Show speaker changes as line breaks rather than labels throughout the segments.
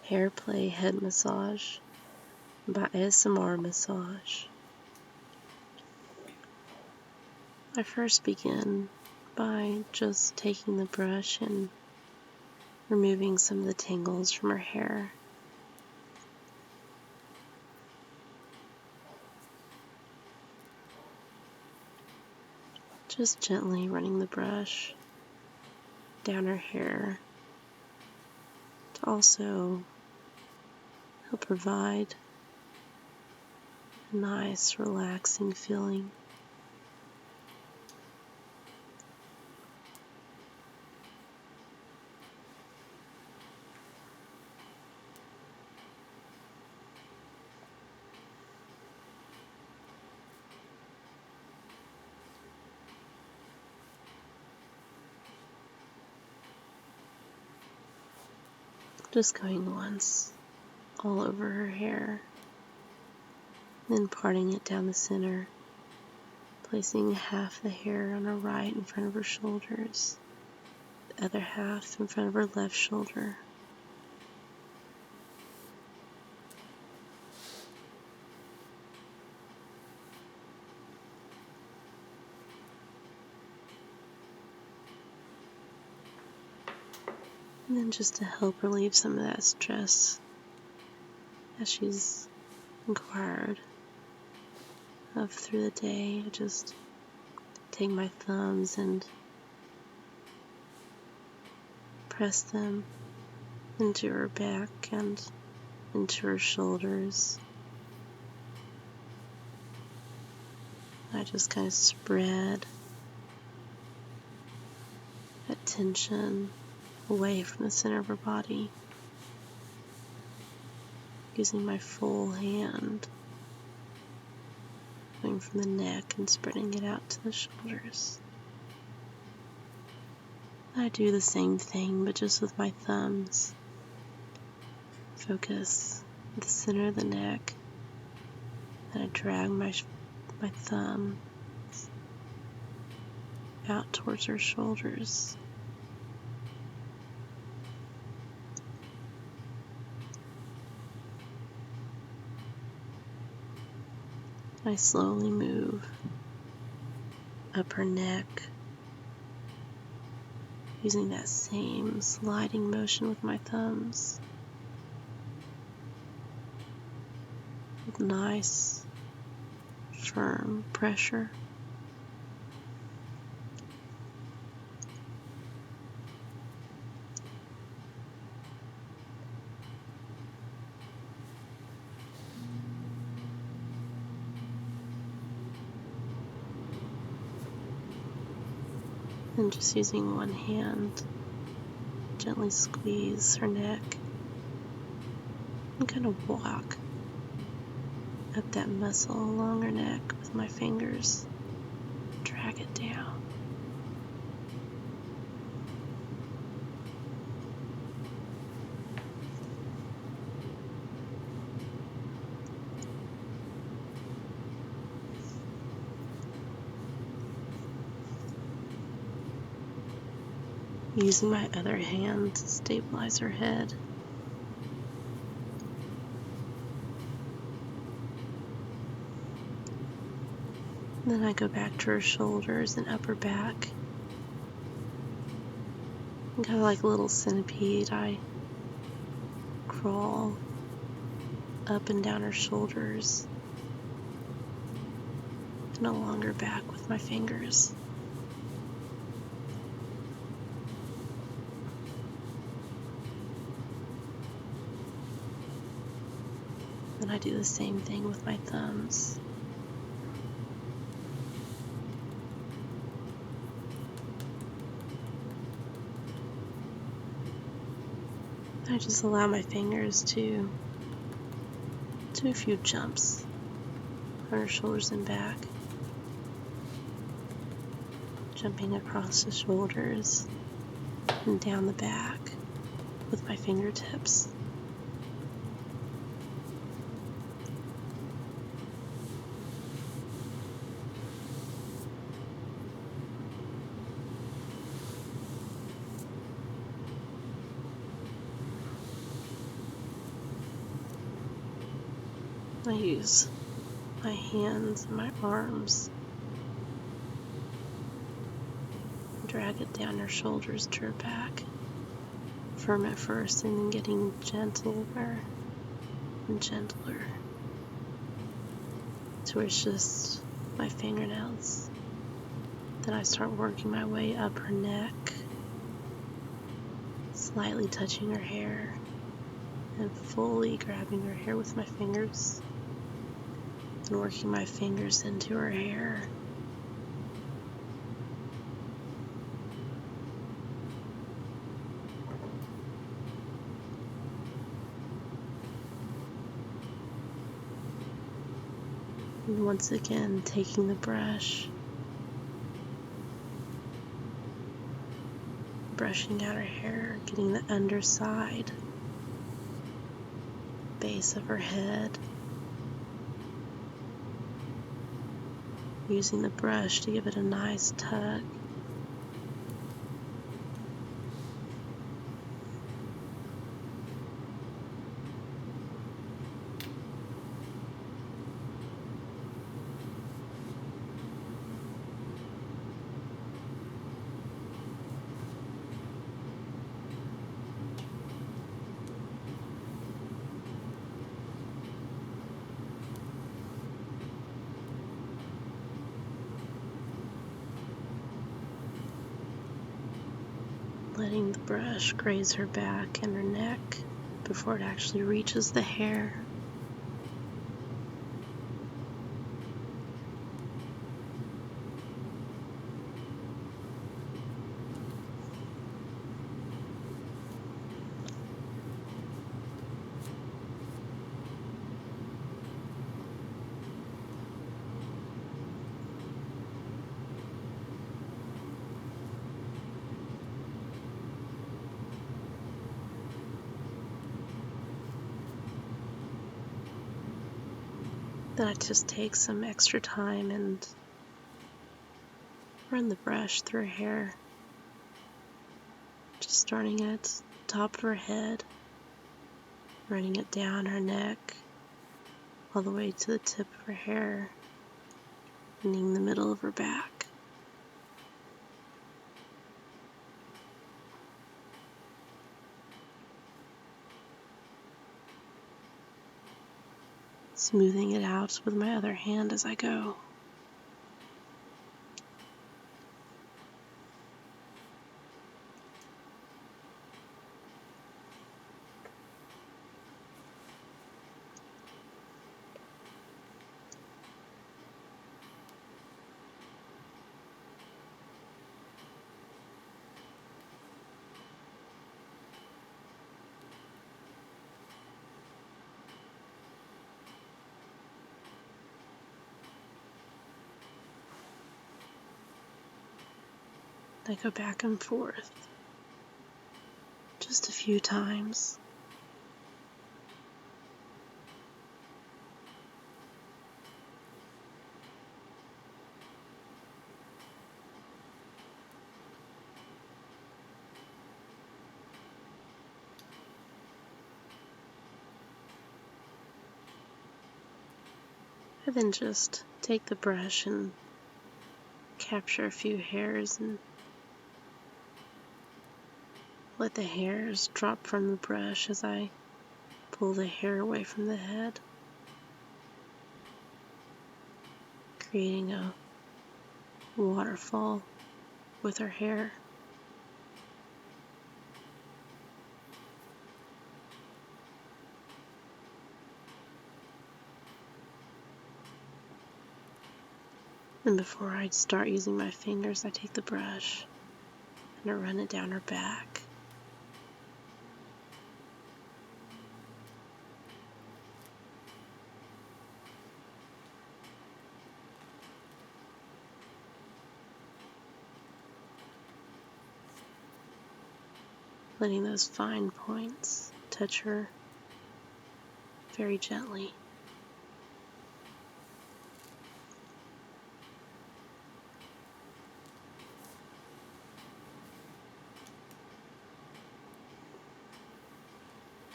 Hair Play Head Massage by ASMRmassage. I first begin by just taking the brush and removing some of the tangles from her hair. Just gently running the brush down her hair to also help provide a nice, relaxing feeling. Just going once all over her hair, then parting it down the center, placing half the hair on her right in front of her shoulders, the other half in front of her left shoulder. And then just to help relieve some of that stress as she's inquired of through the day, I just take my thumbs and press them into her back and into her shoulders. I just kind of spread that tension away from the center of her body, using my full hand, going from the neck and spreading it out to the shoulders. I do the same thing, but just with my thumbs. Focus at the center of the neck, and I drag my thumb out towards her shoulders. I slowly move up her neck, using that same sliding motion with my thumbs, with nice, firm pressure. And just using one hand, gently squeeze her neck and kind of walk up that muscle along her neck with my fingers. Drag it down. Using my other hand to stabilize her head. Then I go back to her shoulders and upper back. And kind of like a little centipede, I crawl up and down her shoulders and along her back with my fingers. Then I do the same thing with my thumbs. I just allow my fingers to do a few jumps on her shoulders and back, jumping across the shoulders and down the back with my fingertips. I use my hands and my arms, drag it down her shoulders to her back, firm at first and then getting gentler and gentler to where it's just my fingernails. Then I start working my way up her neck, slightly touching her hair and fully grabbing her hair with my fingers and working my fingers into her hair. And once again, taking the brush, brushing out her hair, getting the underside, base of her head, using the brush to give it a nice tug. Letting the brush graze her back and her neck before it actually reaches the hair. Then I just take some extra time and run the brush through her hair, just starting at the top of her head, running it down her neck, all the way to the tip of her hair, ending the middle of her back. Smoothing it out with my other hand as I go. I go back and forth just a few times. I then just take the brush and capture a few hairs and let the hairs drop from the brush as I pull the hair away from the head, creating a waterfall with her hair. And before I start using my fingers, I take the brush and I run it down her back. Letting those fine points touch her very gently.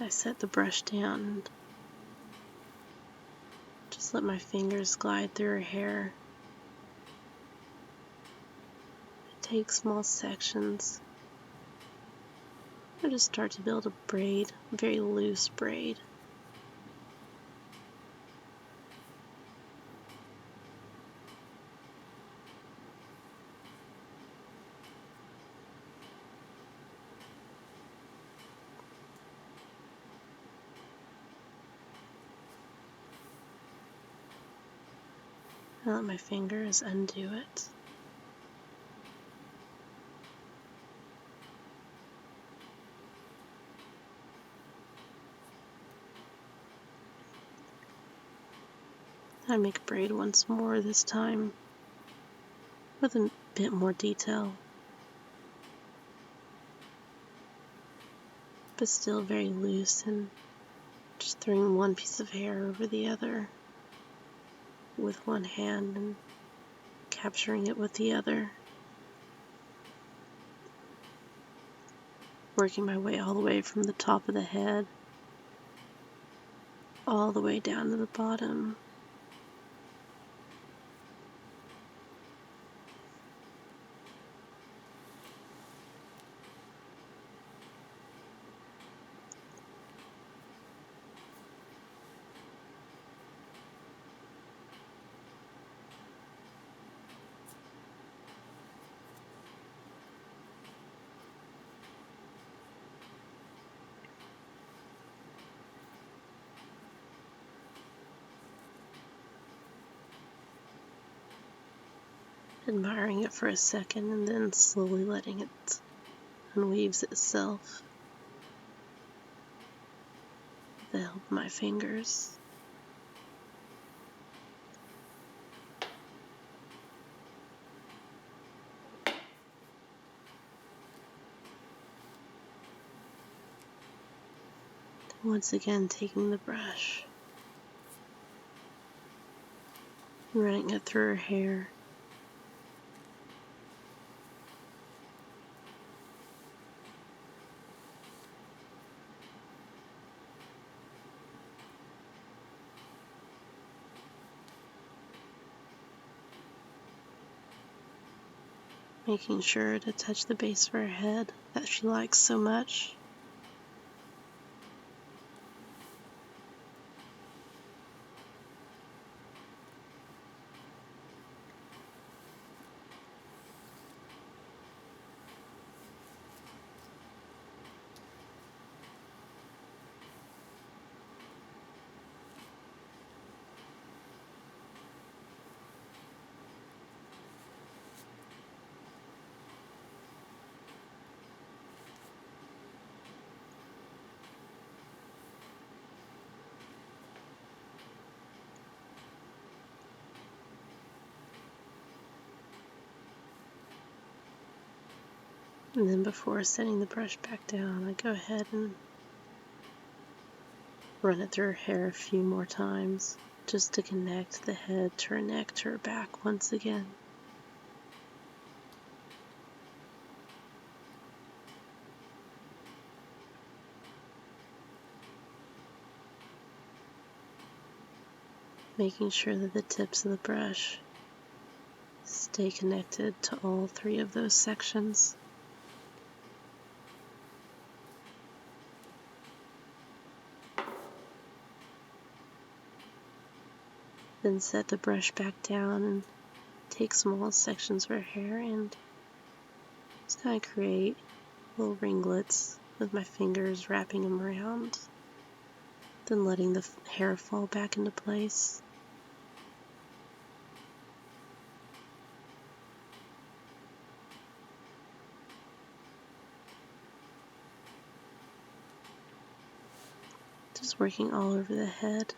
I set the brush down and Just let my fingers glide through her hair. Take small sections. I just start to build a braid, a very loose braid. I let my fingers undo it. I make a braid once more, this time with a bit more detail, but still very loose, and just throwing one piece of hair over the other with one hand and capturing it with the other. Working my way all the way from the top of the head all the way down to the bottom. Admiring it for a second and then slowly letting it unweaves itself with the help of my fingers. Once again, taking the brush, running it through her hair. Making sure to touch the base of her head that she likes so much. And then before setting the brush back down, I go ahead and run it through her hair a few more times, just to connect the head to her neck to her back once again. Making sure that the tips of the brush stay connected to all three of those sections. Then set the brush back down and take small sections of her hair and just kind of create little ringlets with my fingers, wrapping them around, then letting the hair fall back into place. Just working all over the head.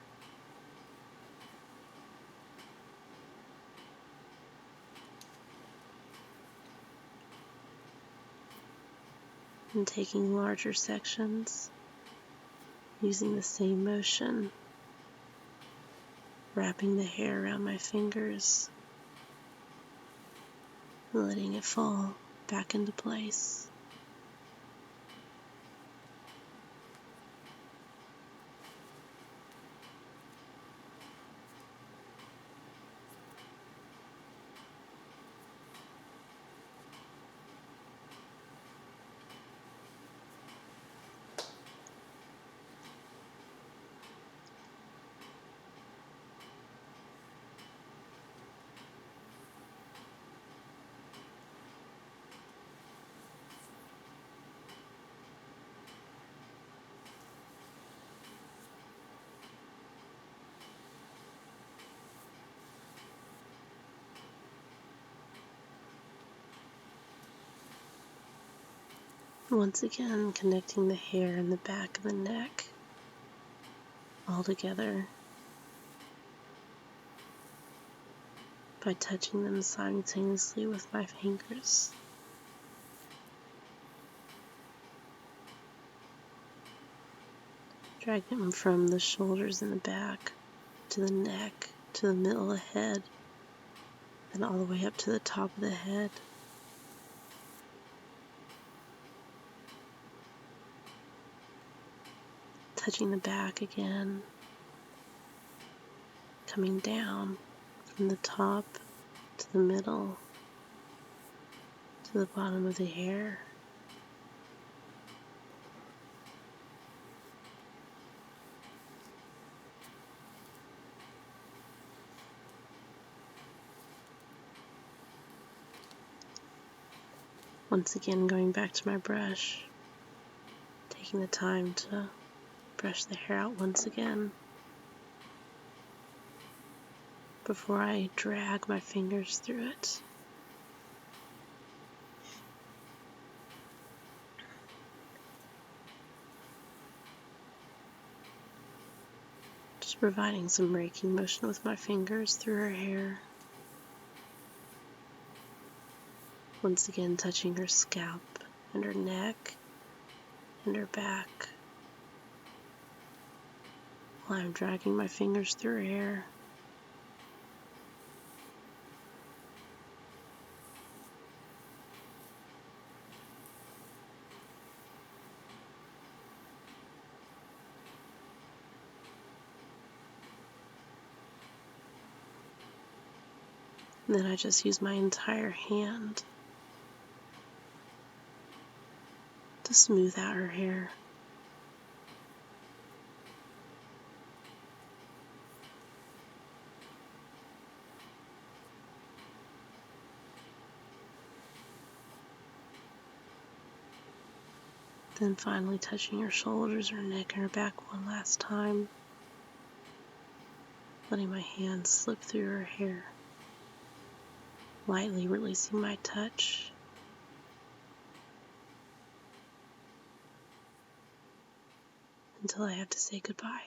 And taking larger sections, using the same motion, wrapping the hair around my fingers, and letting it fall back into place. Once again, connecting the hair in the back of the neck all together by touching them simultaneously with my fingers. Dragging them from the shoulders and the back to the neck, to the middle of the head, then all the way up to the top of the head. Touching the back again, coming down from the top to the middle to the bottom of the hair. Once again, going back to my brush, taking the time to brush the hair out once again before I drag my fingers through it. Just providing some raking motion with my fingers through her hair. Once again, touching her scalp and her neck and her back while I'm dragging my fingers through her hair. And then I just use my entire hand to smooth out her hair. Then finally touching her shoulders, her neck, and her back one last time. Letting my hands slip through her hair. Lightly releasing my touch. Until I have to say goodbye.